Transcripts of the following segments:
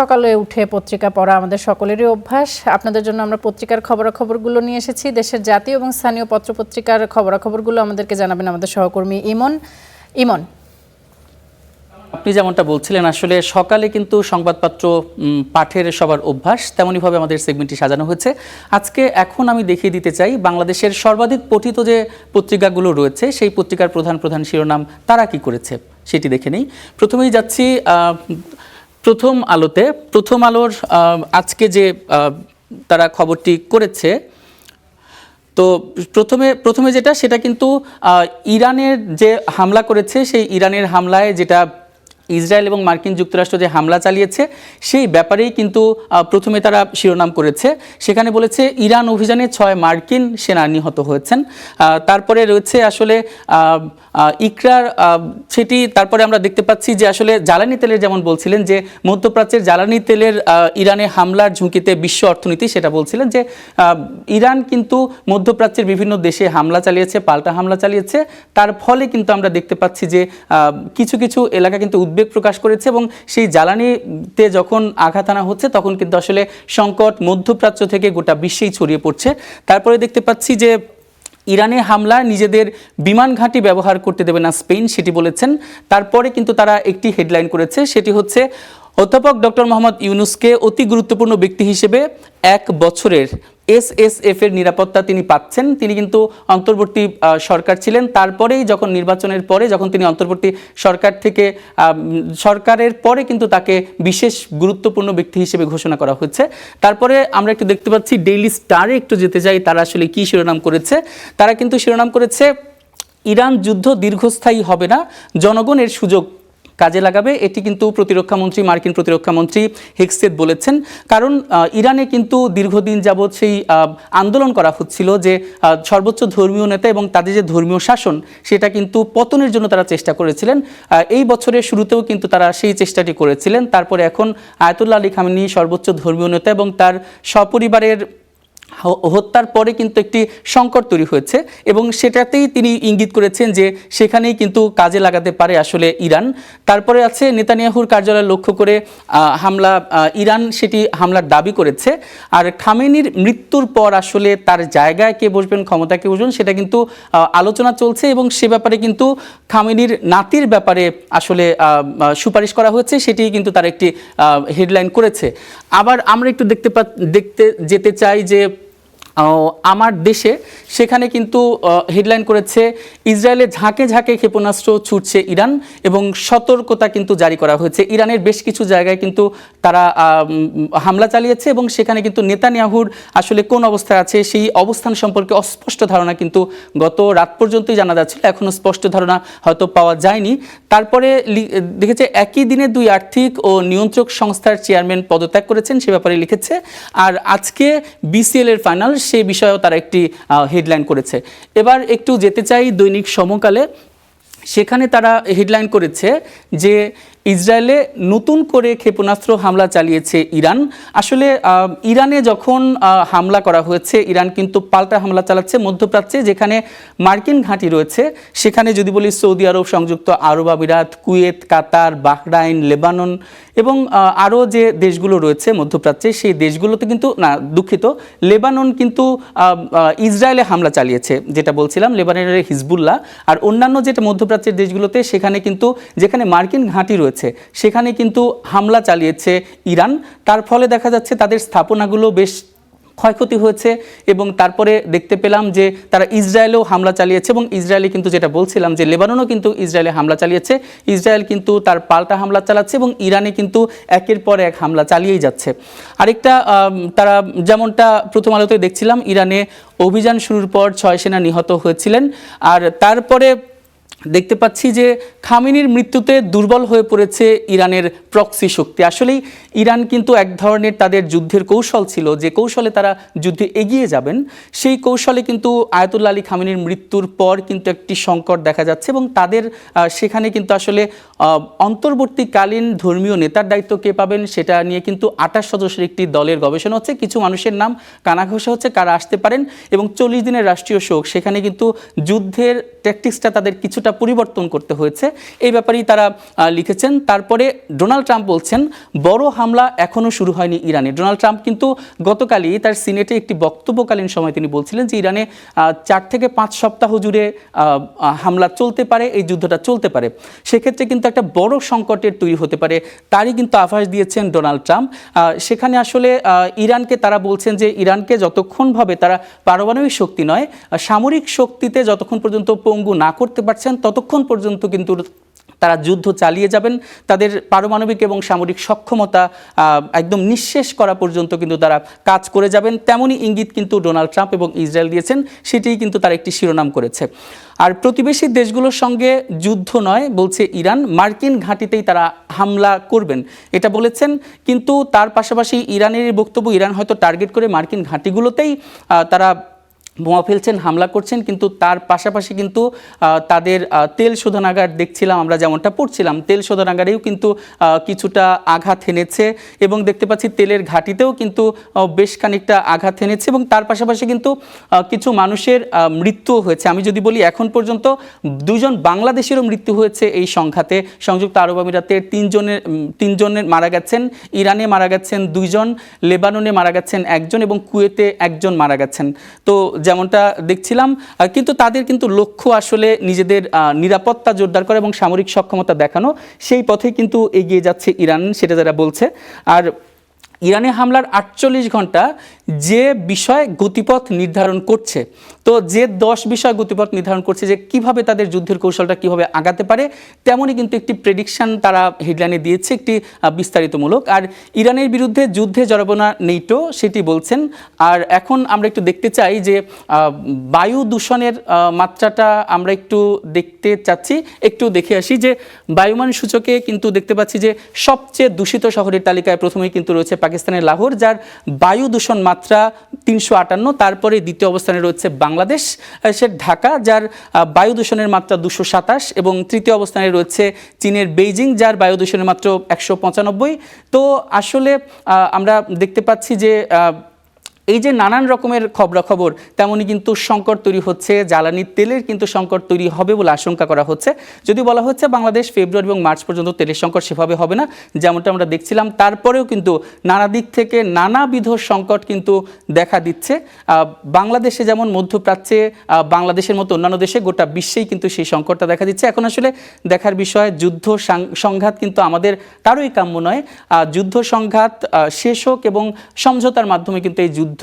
সকালে উঠে পত্রিকা পড়া আমাদের সকলেরই অভ্যাস। আপনাদের জন্য আমরা পত্রিকার খবরাখবরগুলো নিয়ে এসেছি। দেশের জাতীয় এবং স্থানীয় পত্রপত্রিকার খবরাখবরগুলো আমাদেরকে জানাবেন আমাদের সহকর্মী ইমন। আপনি যেমনটা বলছিলেন, আসলে সকালে কিন্তু সংবাদপত্র পাঠের সবার অভ্যাস, তেমনইভাবে আমাদের সেগমেন্টটি সাজানো হয়েছে। এখন আমি দেখিয়ে দিতে চাই বাংলাদেশের সর্বাধিক পঠিত যে পত্রিকাগুলো রয়েছে সেই পত্রিকার প্রধান প্রধান শিরোনাম তারা কি করেছে সেটি দেখে নেই। প্রথমেই যাচ্ছি প্রথম আলোতে। প্রথম আলোর আজকে যে তারা খবরটি করেছে, তো প্রথমে সেটা কিন্তু ইরানের যে হামলা করেছে সেই ইরানের হামলায় যেটা ইসরায়েল এবং মার্কিন যুক্তরাষ্ট্র যে হামলা চালিয়েছে সেই ব্যাপারেই কিন্তু প্রথমে তারা শিরোনাম করেছে। সেখানে বলেছে ইরান অভিযানে 6 মার্কিন সেনা নিহত হয়েছেন। তারপরে রয়েছে আসলে ইকরার, সেটি তারপরে আমরা দেখতে পাচ্ছি যে আসলে জ্বালানি তেলের, যেমন বলছিলেন যে মধ্যপ্রাচ্যের জ্বালানি তেলের ইরানে হামলার ঝুঁকিতে বিশ্ব অর্থনীতি, সেটা বলছিলেন যে ইরান কিন্তু মধ্যপ্রাচ্যের বিভিন্ন দেশে হামলা চালিয়েছে, পাল্টা হামলা চালিয়েছে। তার ফলে কিন্তু আমরা দেখতে পাচ্ছি যে কিছু কিছু এলাকা কিন্তু উদ্বেগ প্রকাশ করেছে এবং সেই জ্বালানিতে যখন আঘাত আনা হচ্ছে তখন কিন্তু আসলে সংকট মধ্যপ্রাচ্য থেকে গোটা বিশ্বেই ছড়িয়ে পড়ছে। তারপরে দেখতে পাচ্ছি যে ইরানে হামলা নিজেদের বিমান ঘাঁটি ব্যবহার করতে দেবে না স্পেন, সেটি বলেছেন। তারপরে কিন্তু তারা একটি হেডলাইন করেছে, সেটি হচ্ছে অধ্যাপক ডক্টর মোহাম্মদ ইউনূসকে অতি গুরুত্বপূর্ণ ব্যক্তি হিসেবে 1 বছরের SSF এর নিরাপত্তা তিনি পাচ্ছেন। তিনি কিন্তু অন্তর্বর্তী সরকার ছিলেন, তারপরেই যখন নির্বাচনের পরে যখন তিনি অন্তর্বর্তী সরকারের পরে কিন্তু তাকে বিশেষ গুরুত্বপূর্ণ ব্যক্তি হিসেবে ঘোষণা করা হয়েছে। তারপরে আমরা একটু দেখতে পাচ্ছি ডেইলি স্টারে একটু যেতে চাই, তারা আসলে কি শিরোনাম করেছে। তারা কিন্তু শিরোনাম করেছে ইরান যুদ্ধ দীর্ঘস্থায়ী হবে না, জনগণের সুযোগ কাজে লাগাবে। এটি কিন্তু মার্কিন প্রতিরক্ষামন্ত্রী হেগসেথ বলেছেন। কারণ ইরানে কিন্তু দীর্ঘদিন যাবৎ সেই আন্দোলন করা হচ্ছিল যে সর্বোচ্চ ধর্মীয় নেতা এবং তাদের যে ধর্মীয় শাসন সেটা কিন্তু পতনের জন্য তারা চেষ্টা করেছিলেন। এই বছরের শুরুতেও কিন্তু তারা সেই চেষ্টাটি করেছিলেন। তারপরে এখন আয়াতুল্লাহ আলী খামেনি সর্বোচ্চ ধর্মীয় নেতা এবং তার সপরিবারের হত্যার পরে কিন্তু একটি সংকট তৈরি হয়েছে এবং সেটাতেই তিনি ইঙ্গিত করেছেন যে সেখানেই কিন্তু কাজে লাগাতে পারে আসলে ইরান। তারপরে আছে নেতানিয়াহুর কার্যালয় লক্ষ্য করে হামলা, ইরান সেটি হামলার দাবি করেছে। আর খামেনির মৃত্যুর পর আসলে তার জায়গায় কে বসবেন, ক্ষমতায় কে বসবেন, সেটা কিন্তু আলোচনা চলছে এবং সে ব্যাপারে কিন্তু খামেনির নাতির ব্যাপারে আসলে সুপারিশ করা হয়েছে, সেটি কিন্তু তার একটি হেডলাইন করেছে। আবার আমরা একটু দেখতে যেতে চাই যে আমার দেশে, সেখানে কিন্তু হেডলাইন করেছে ইসরায়েলে ঝাঁকে ঝাঁকে ক্ষেপণাস্ত্র ছুটছে ইরান এবং সতর্কতা কিন্তু জারি করা হয়েছে। ইরানের বেশ কিছু জায়গায় কিন্তু তারা হামলা চালিয়েছে এবং সেখানে কিন্তু নেতানিয়াহুর আসলে কোন অবস্থায় আছে সেই অবস্থান সম্পর্কে অস্পষ্ট ধারণা কিন্তু গত রাত পর্যন্তই জানা যাচ্ছিল, এখনও স্পষ্ট ধারণা হয়তো পাওয়া যায়নি। তারপরে দেখেছে একই দিনে 2 আর্থিক ও নিয়ন্ত্রক সংস্থার চেয়ারম্যান পদত্যাগ করেছেন, সে ব্যাপারে লিখেছে। আর আজকে BCL এর ফাইনাল, সেই বিষয়েও তারা একটি হেডলাইন করেছে। এবার একটু যেতে চাই দৈনিক সমকালে। সেখানে তারা হেডলাইন করেছে যে ইসরায়েলে নতুন করে ক্ষেপণাস্ত্র হামলা চালিয়েছে ইরান। আসলে ইরানে যখন হামলা করা হয়েছে, ইরান কিন্তু পাল্টা হামলা চালাচ্ছে মধ্যপ্রাচ্যে যেখানে মার্কিন ঘাঁটি রয়েছে। সেখানে যদি বলি সৌদি আরব, সংযুক্ত আরব আমিরাত, কুয়েত, কাতার, বাহরাইন, লেবানন এবং আরও যে দেশগুলো রয়েছে মধ্যপ্রাচ্যে, সেই দেশগুলোতে কিন্তু লেবানন কিন্তু ইসরায়েলে হামলা চালিয়েছে, যেটা বলছিলাম লেবাননের হিজবুল্লাহ। আর অন্যান্য যেটা মধ্যপ্রাচ্যের দেশগুলোতে সেখানে কিন্তু যেখানে মার্কিন ঘাঁটি রয়েছে সেখানে কিন্তু হামলা চালিয়েছে ইরান। তার ফলে দেখা যাচ্ছে তাদের স্থাপনাগুলো বেশ ক্ষয়ক্ষতি হয়েছে এবং তারপরে দেখতে পেলাম যে তারা ইসরায়েলেও হামলা চালিয়েছে এবং ইসরায়েলে কিন্তু যেটা বলছিলাম যে লেবাননও কিন্তু ইসরায়েলে হামলা চালিয়েছে। ইসরায়েল কিন্তু তার পাল্টা হামলা চালাচ্ছে এবং ইরানে কিন্তু একের পর এক হামলা চালিয়েই যাচ্ছে। আরেকটা তারা যেমনটা প্রথম আলোতে দেখছিলাম, ইরানে অভিযান শুরুর পর 6 সেনা নিহত হয়েছিলেন। আর তারপরে দেখতে পাচ্ছি যে খামেনির মৃত্যুতে দুর্বল হয়ে পড়েছে ইরানের প্রক্সি শক্তি। আসলেই ইরান কিন্তু এক ধরনের তাদের যুদ্ধের কৌশল ছিল, যে কৌশলে তারা যুদ্ধে এগিয়ে যাবেন, সেই কৌশলে কিন্তু আয়াতুল্লাহ আলী খামেনির মৃত্যুর পর কিন্তু একটি সংকট দেখা যাচ্ছে এবং তাদের সেখানে কিন্তু আসলে অন্তর্বর্তীকালীন ধর্মীয় নেতার দায়িত্ব কে পাবেন সেটা নিয়ে কিন্তু 28 সদস্যের একটি দলের গবেষণা হচ্ছে। কিছু মানুষের নাম কানাঘষা হচ্ছে কারা আসতে পারেন এবং 40 দিনের রাষ্ট্রীয় শোক, সেখানে কিন্তু যুদ্ধের ট্যাকটিক্সটা তাদের কিছুটা কিছুটা পরিবর্তন করতে হয়েছে, এই ব্যাপারেই তারা লিখেছেন। তারপরে ডোনাল্ড ট্রাম্প বলছেন বড় হামলা এখনও শুরু হয়নি ইরানে। ডোনাল্ড ট্রাম্প কিন্তু গতকালই তার সিনেটে একটি বক্তব্যকালীন সময় তিনি বলছিলেন যে ইরানে 4 থেকে 5 সপ্তাহ জুড়ে হামলা চলতে পারে, এই যুদ্ধটা চলতে পারে, সেক্ষেত্রে কিন্তু একটা বড় সংকটের তৈরি হতে পারে, তারই কিন্তু আভাস দিয়েছেন ডোনাল্ড ট্রাম্প। সেখানে আসলে ইরানকে তারা বলছেন যে ইরানকে যতক্ষণভাবে তারা পারমাণবিক শক্তি নয়, সামরিক শক্তিতে যতক্ষণ পর্যন্ত পঙ্গু না করতে পারছেন ততক্ষণ পর্যন্ত কিন্তু তারা যুদ্ধ চালিয়ে যাবেন, তাদের পারমাণবিক এবং সামরিক সক্ষমতা একদম নিঃশেষ করা পর্যন্ত কিন্তু তারা কাজ করে যাবেন, তেমনই ইঙ্গিত কিন্তু ডোনাল্ড ট্রাম্প এবং ইসরায়েল দিয়েছেন, সেটিই কিন্তু তারা একটি শিরোনাম করেছে। আর প্রতিবেশী দেশগুলোর সঙ্গে যুদ্ধ নয় বলছে ইরান, মার্কিন ঘাঁটিতেই তারা হামলা করবেন এটা বলেছেন। কিন্তু তার পাশাপাশি ইরানের বক্তব্য, ইরান হয়তো টার্গেট করে মার্কিন ঘাঁটিগুলোতেই তারা বোমা ফেলছেন, হামলা করছেন, কিন্তু তার পাশাপাশি কিন্তু তাদের তেল শোধনাগার দেখছিলাম আমরা, যেমনটা পড়ছিলাম তেল শোধনাগারেও কিন্তু কিছুটা আঘাত হেনেছে এবং দেখতে পাচ্ছি তেলের ঘাঁটিতেও কিন্তু বেশ খানিকটা আঘাত হেনেছে এবং তার পাশাপাশি কিন্তু কিছু মানুষের মৃত্যু হয়েছে। আমি যদি বলি এখন পর্যন্ত 2 জন বাংলাদেশেরও মৃত্যু হয়েছে এই সংঘাতে। সংযুক্ত আরব আমিরাতের 3 জনের মারা গেছেন, ইরানে মারা গেছেন 2 জন, লেবাননে মারা গেছেন 1 জন এবং কুয়েতে 1 জন মারা গেছেন। তো যেমনটা দেখছিলাম, কিন্তু তাদের কিন্তু লক্ষ্য আসলে নিজেদের নিরাপত্তা জোরদার করা এবং সামরিক সক্ষমতা দেখানো, সেই পথে কিন্তু এগিয়ে যাচ্ছে ইরান, সেটা যারা বলছে। আর ইরানে হামলার 48 ঘন্টা যে বিষয় গতিপথ নির্ধারণ করছে, তো যে 10 বিষয় গতিপথ নির্ধারণ করছে যে কিভাবে তাদের যুদ্ধের কৌশলটা কিভাবে আগাতে পারে, তেমনই কিন্তু একটি প্রেডিকশন তারা হেডলাইনে দিয়েছে, একটি বিস্তারিতমূলক। আর ইরানের বিরুদ্ধে যুদ্ধে জড়াবো না নেটো, সেটি বলছেন। আর এখন আমরা একটু দেখতে চাই যে বায়ু দূষণের মাত্রাটা আমরা একটু দেখতে চাচ্ছি, একটু দেখে আসি যে বায়ুমান সূচকে কিন্তু দেখতে পাচ্ছি যে সবচেয়ে দূষিত শহরের তালিকায় প্রথমেই কিন্তু রয়েছে পাকিস্তানের লাহোর, যার বায়ু দূষণ মাত্রা 358। তারপরে দ্বিতীয় অবস্থানে রয়েছে বাংলাদেশ সে ঢাকা, যার বায়ু দূষণের মাত্রা 227 এবং তৃতীয় অবস্থানে রয়েছে চীনের বেইজিং, যার বায়ু দূষণের মাত্রা 195। তো আসলে আমরা দেখতে পাচ্ছি যে এই যে নানান রকমের খবরাখবর, তেমনই কিন্তু সংকট তৈরি হচ্ছে, জ্বালানি তেলের কিন্তু সংকট তৈরি হবে বলে আশঙ্কা করা হচ্ছে। যদি বলা হচ্ছে বাংলাদেশ ফেব্রুয়ারি এবং মার্চ পর্যন্ত তেলের সংকট সেভাবে হবে না যেমনটা আমরা দেখছিলাম, তারপরেও কিন্তু নানা দিক থেকে নানাবিধ সংকট কিন্তু দেখা দিচ্ছে। বাংলাদেশে যেমন, মধ্যপ্রাচ্যে বাংলাদেশের মতো অন্যান্য দেশে, গোটা বিশ্বেই কিন্তু সেই সংকটটা দেখা দিচ্ছে। এখন আসলে দেখার বিষয়, যুদ্ধ সংঘাত কিন্তু আমাদের কারোই কাম্য নয়। যুদ্ধ সংঘাত শেষ হোক এবং সমঝোতার মাধ্যমে কিন্তু এই যুদ্ধ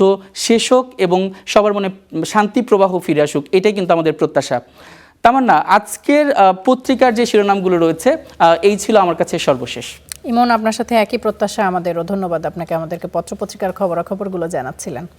শেষ হোক এবং সবার মনে শান্তি প্রবাহ ফিরে আসুক, এটাই কিন্তু আমাদের প্রত্যাশা। তামান্না, আজকের পত্রিকার যে শিরোনামগুলো রয়েছে এই ছিল আমার কাছে সর্বশেষ। ইমন, আপনার সাথে একই প্রত্যাশা আমাদেরও। ধন্যবাদ আপনাকে আমাদেরকে পত্রপত্রিকার খবরাখবরগুলো জানাচ্ছিলেন।